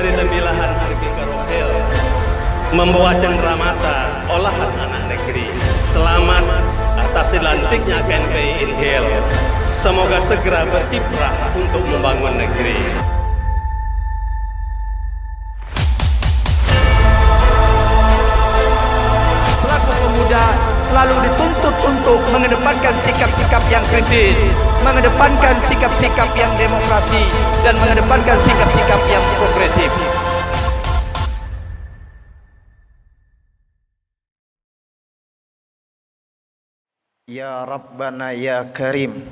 dari tembilahan hargi karohel, membawa cenderamata olahan anak negeri. Selamat atas dilantiknya KNPI Inhil. Semoga segera berkiprah untuk membangun negeri. Selaku pemuda selalu dituntut untuk mengedepankan sikap-sikap yang kritis, mengedepankan sikap-sikap yang demokrasi, dan mengedepankan sikap-sikap yang progresif. Ya Rabbana ya Karim,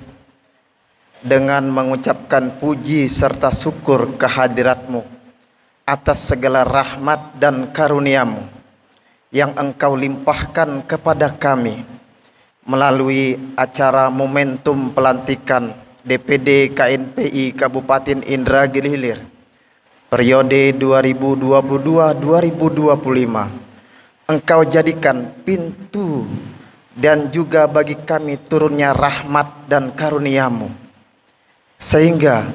dengan mengucapkan puji serta syukur kehadirat-Mu atas segala rahmat dan karunia-Mu yang Engkau limpahkan kepada kami melalui acara momentum pelantikan DPD KNPI Kabupaten Indragiri Hilir periode 2022-2025. Engkau jadikan pintu dan juga bagi kami turunnya rahmat dan karunia-Mu, sehingga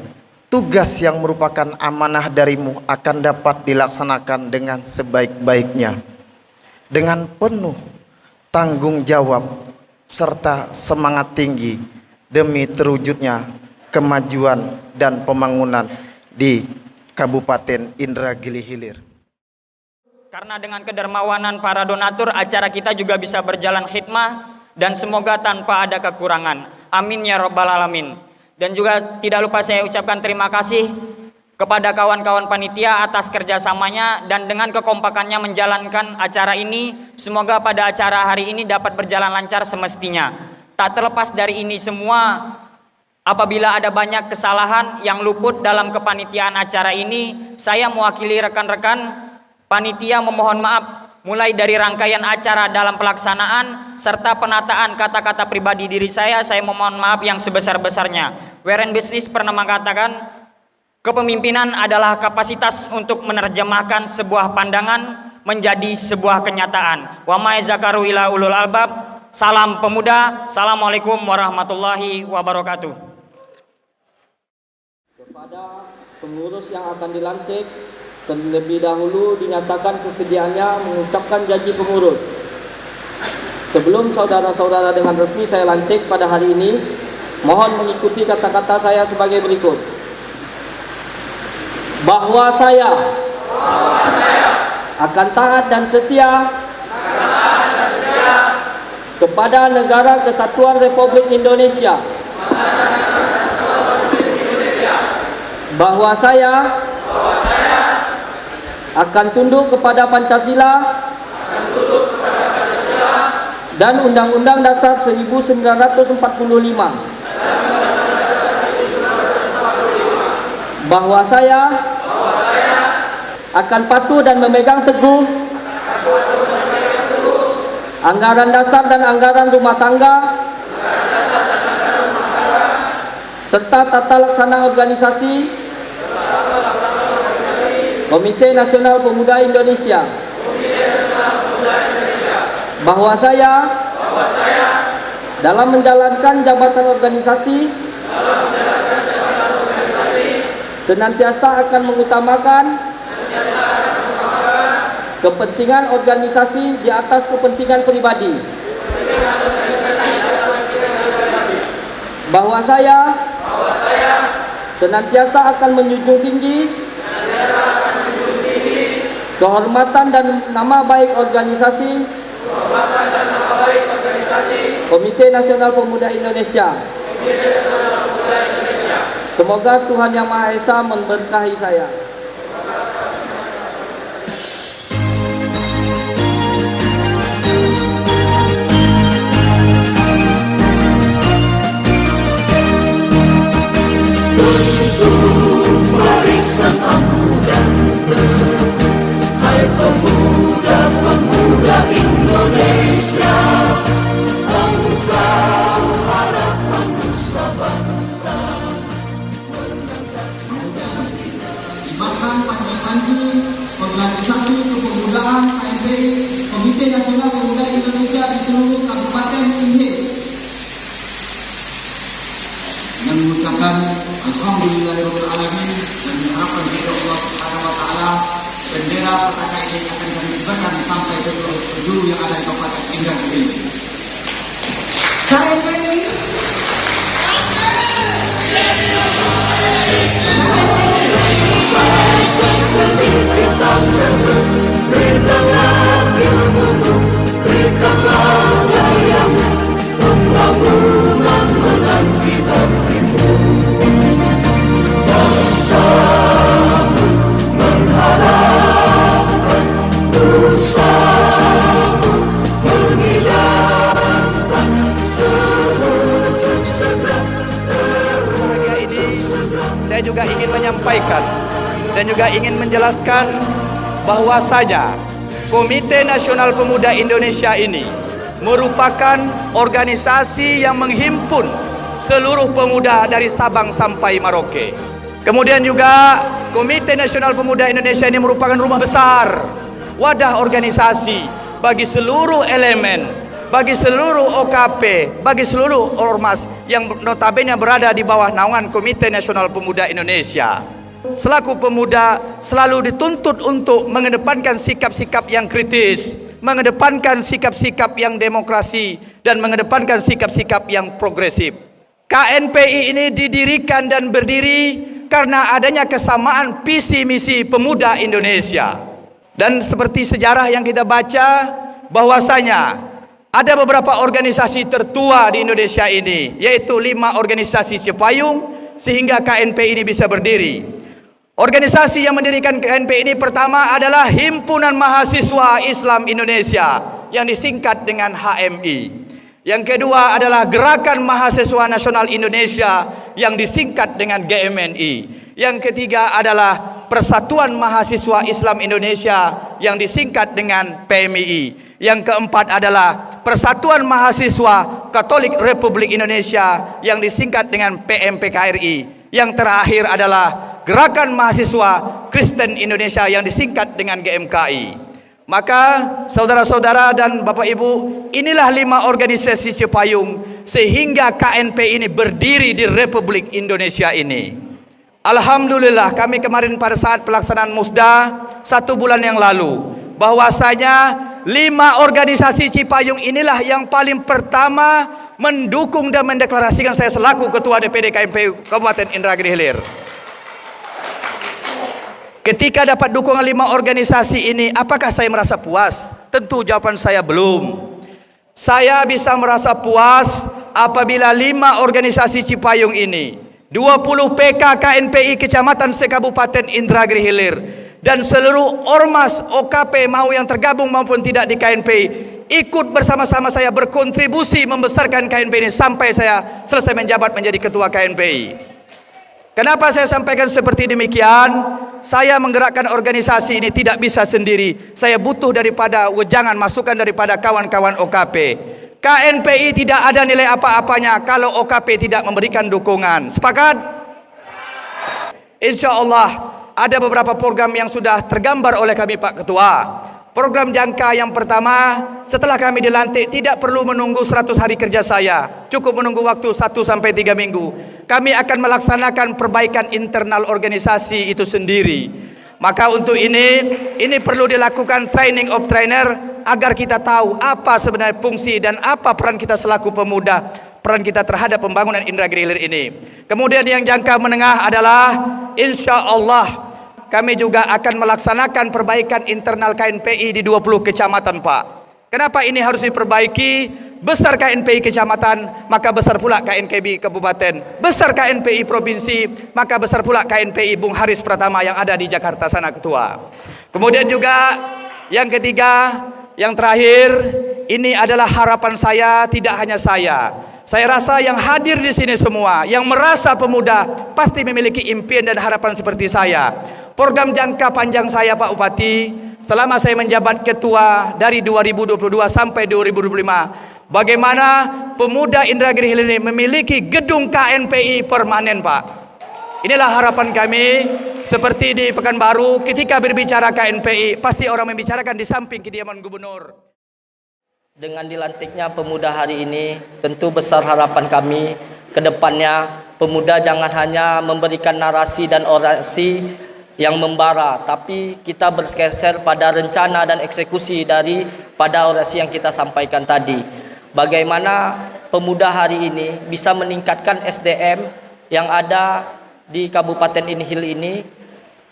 tugas yang merupakan amanah dari-Mu akan dapat dilaksanakan dengan sebaik-baiknya, dengan penuh tanggung jawab serta semangat tinggi demi terwujudnya kemajuan dan pembangunan di Kabupaten Indragiri Hilir. Karena dengan kedermawanan para donatur, acara kita juga bisa berjalan khidmah dan semoga tanpa ada kekurangan. Amin ya rabbal alamin. Dan juga tidak lupa saya ucapkan terima kasih kepada kawan-kawan panitia atas kerjasamanya dan dengan kekompakannya menjalankan acara ini. Semoga pada acara hari ini dapat berjalan lancar semestinya. Tak terlepas dari ini semua, apabila ada banyak kesalahan yang luput dalam kepanitiaan acara ini, saya mewakili rekan-rekan panitia memohon maaf mulai dari rangkaian acara dalam pelaksanaan serta penataan kata-kata pribadi diri saya memohon maaf yang sebesar-besarnya. Warren Business pernah mengatakan, kepemimpinan adalah kapasitas untuk menerjemahkan sebuah pandangan menjadi sebuah kenyataan. Wa ma zakaru ila ulul albab. Salam pemuda. Assalamualaikum warahmatullahi wabarakatuh. Kepada pengurus yang akan dilantik, terlebih dahulu dinyatakan kesediaannya mengucapkan janji pengurus. Sebelum saudara-saudara dengan resmi saya lantik pada hari ini, mohon mengikuti kata-kata saya sebagai berikut. Bahwa saya akan taat dan setia kepada Negara Kesatuan Republik Indonesia. Bahwa saya akan tunduk kepada Pancasila dan Undang-Undang Dasar 1945. Bahwa saya akan patuh dan memegang teguh anggaran dasar dan anggaran rumah tangga serta tata laksana organisasi Komite Nasional Pemuda Indonesia. Bahwa saya dalam menjalankan jabatan organisasi senantiasa akan mengutamakan kepentingan organisasi di atas kepentingan pribadi. Bahwa saya senantiasa akan menjunjung tinggi kehormatan dan nama baik organisasi Komite Nasional Pemuda Indonesia. Semoga Tuhan Yang Maha Esa memberkahi saya. Barisan pemuda, hai pemuda-pemuda Indonesia, engkau harapan nusa bangsa. Libatkan panji-panji organisasi kepemudaan KNPI Komite Nasional Pemuda Indonesia di seluruh Kabupaten Inhil. Dan mengucapkan alhamdulillahirabbil alamin dan diharapkan kepada Allah Subhanahu wa taala bendera petakan ini akan kami kibarkan sampai ke seluruh penjuru yang ada di Kabupaten Indragiri. KNPI Bahagia ini saya juga ingin menyampaikan dan juga ingin menjelaskan bahwasanya Komite Nasional Pemuda Indonesia ini merupakan organisasi yang menghimpun seluruh pemuda dari Sabang sampai Merauke. Kemudian juga Komite Nasional Pemuda Indonesia ini merupakan rumah besar, wadah organisasi bagi seluruh elemen, bagi seluruh OKP, bagi seluruh ormas yang notabene berada di bawah naungan Komite Nasional Pemuda Indonesia. Selaku pemuda selalu dituntut untuk mengedepankan sikap-sikap yang kritis, mengedepankan sikap-sikap yang demokrasi, dan mengedepankan sikap-sikap yang progresif. KNPI ini didirikan dan berdiri karena adanya kesamaan visi misi pemuda Indonesia. Dan seperti sejarah yang kita baca, bahwasanya ada beberapa organisasi tertua di Indonesia ini, yaitu 5 organisasi Cipayung, sehingga KNPI ini bisa berdiri. Organisasi yang mendirikan KNPI ini pertama adalah Himpunan Mahasiswa Islam Indonesia, yang disingkat dengan HMI. Yang kedua adalah Gerakan Mahasiswa Nasional Indonesia, yang disingkat dengan GMNI. Yang ketiga adalah Persatuan Mahasiswa Islam Indonesia, yang disingkat dengan PMII. Yang keempat adalah Persatuan Mahasiswa Katolik Republik Indonesia, yang disingkat dengan PMPKRI. Yang terakhir adalah Gerakan Mahasiswa Kristen Indonesia, yang disingkat dengan GMKI. Maka saudara-saudara dan Bapak Ibu, inilah 5 organisasi Cipayung sehingga KNPI ini berdiri di Republik Indonesia ini. Alhamdulillah, kami kemarin pada saat pelaksanaan Musda 1 bulan yang lalu, bahwasanya 5 organisasi Cipayung inilah yang paling pertama mendukung dan mendeklarasikan saya selaku Ketua DPD KNPI Kabupaten Indragiri Hilir. Ketika dapat dukungan 5 organisasi ini, apakah saya merasa puas? Tentu jawaban saya belum. Saya bisa merasa puas apabila 5 organisasi Cipayung ini, 20 PK KNPI Kecamatan se-Kabupaten Indragiri Hilir, dan seluruh ormas OKP mau yang tergabung maupun tidak di KNPI ikut bersama-sama saya berkontribusi membesarkan KNPI ini sampai saya selesai menjabat menjadi Ketua KNPI. Kenapa saya sampaikan seperti demikian? Saya menggerakkan organisasi ini tidak bisa sendiri. Saya butuh daripada wejangan, masukan daripada kawan-kawan OKP. KNPI tidak ada nilai apa-apanya kalau OKP tidak memberikan dukungan. Sepakat? Insya Allah ada beberapa program yang sudah tergambar oleh kami Pak Ketua. Program jangka yang pertama, setelah kami dilantik tidak perlu menunggu 100 hari kerja saya, cukup menunggu waktu 1 sampai 3 minggu. Kami akan melaksanakan perbaikan internal organisasi itu sendiri. Maka untuk ini perlu dilakukan training of trainer agar kita tahu apa sebenarnya fungsi dan apa peran kita selaku pemuda, peran kita terhadap pembangunan Indragiri Hilir ini. Kemudian yang jangka menengah adalah insya Allah kami juga akan melaksanakan perbaikan internal KNPI di 20 kecamatan Pak. Kenapa ini harus diperbaiki? Besar KNPI kecamatan, maka besar pula KNPI kabupaten. Besar KNPI provinsi, maka besar pula KNPI Bung Haris Pratama yang ada di Jakarta sana Ketua. Kemudian juga yang ketiga, yang terakhir, ini adalah harapan saya, tidak hanya saya. Saya rasa yang hadir di sini semua, yang merasa pemuda, pasti memiliki impian dan harapan seperti saya. Program jangka panjang saya Pak Bupati, selama saya menjabat ketua dari 2022 sampai 2025, bagaimana pemuda Indragiri Hilir ini memiliki gedung KNPI permanen Pak. Inilah harapan kami. Seperti di Pekanbaru, ketika berbicara KNPI, pasti orang membicarakan di samping kediaman gubernur. Dengan dilantiknya pemuda hari ini, tentu besar harapan kami ke depannya pemuda jangan hanya memberikan narasi dan orasi yang membara, tapi kita bergeser pada rencana dan eksekusi pada orasi yang kita sampaikan tadi. Bagaimana pemuda hari ini bisa meningkatkan SDM yang ada di Kabupaten Inhil ini,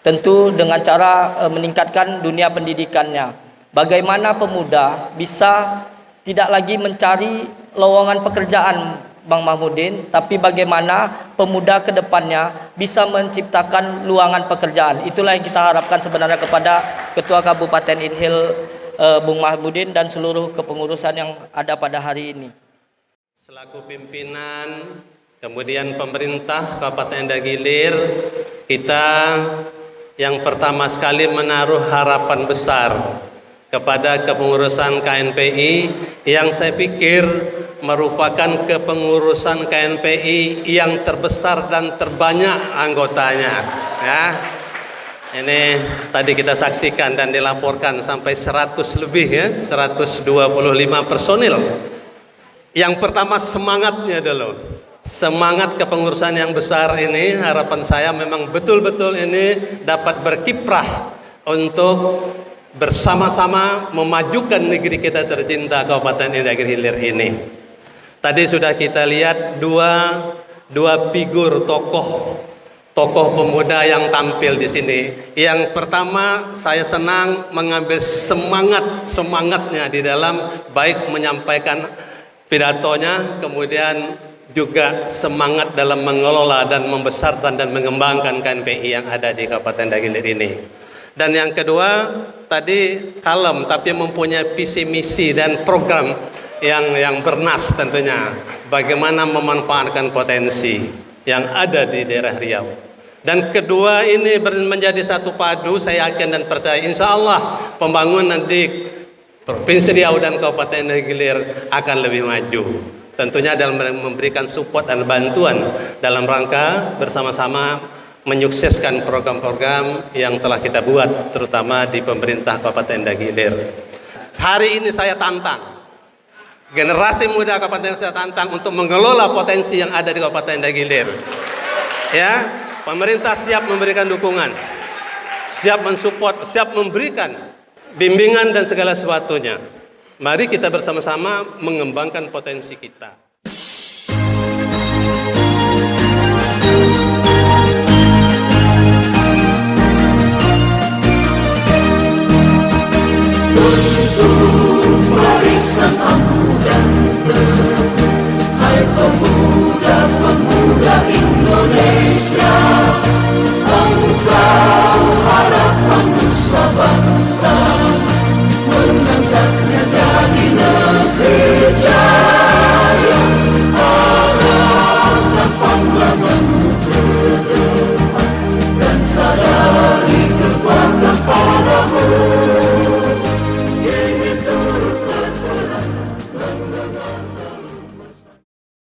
tentu dengan cara meningkatkan dunia pendidikannya. Bagaimana pemuda bisa tidak lagi mencari lowongan pekerjaan, Bang Mahmudin, tapi bagaimana pemuda ke depannya bisa menciptakan luangan pekerjaan. Itulah yang kita harapkan sebenarnya kepada Ketua Kabupaten Inhil, Bung Mahmudin, dan seluruh kepengurusan yang ada pada hari ini. Selaku pimpinan, kemudian pemerintah Kabupaten Dagilir, kita yang pertama sekali menaruh harapan besar kepada kepengurusan KNPI yang saya pikir merupakan kepengurusan KNPI yang terbesar dan terbanyak anggotanya, ya. Ini tadi kita saksikan dan dilaporkan sampai 100 lebih, ya, 125 personil. Yang pertama semangatnya dulu, semangat kepengurusan yang besar ini, harapan saya memang betul-betul ini dapat berkiprah untuk bersama-sama memajukan negeri kita tercinta Kabupaten Indragiri Hilir ini. Tadi sudah kita lihat dua figur tokoh pemuda yang tampil di sini. Yang pertama, saya senang mengambil semangatnya di dalam baik menyampaikan pidatonya, kemudian juga semangat dalam mengelola dan membesarkan dan mengembangkan KNPI yang ada di Kabupaten Dagilir ini. Dan yang kedua, tadi kalem tapi mempunyai visi misi dan program yang bernas tentunya, bagaimana memanfaatkan potensi yang ada di daerah Riau. Dan kedua ini menjadi satu padu, saya yakin dan percaya insya Allah pembangunan di Provinsi Riau dan Kabupaten Dagilir akan lebih maju. Tentunya dalam memberikan support dan bantuan dalam rangka bersama-sama menyukseskan program-program yang telah kita buat, terutama di pemerintah Kabupaten Dagilir. Hari ini saya tantang generasi muda Kabupaten, saya tantang untuk mengelola potensi yang ada di Kabupaten Dagilir. Ya, pemerintah siap memberikan dukungan, siap mensupport, siap memberikan bimbingan dan segala sesuatunya. Mari kita bersama-sama mengembangkan potensi kita.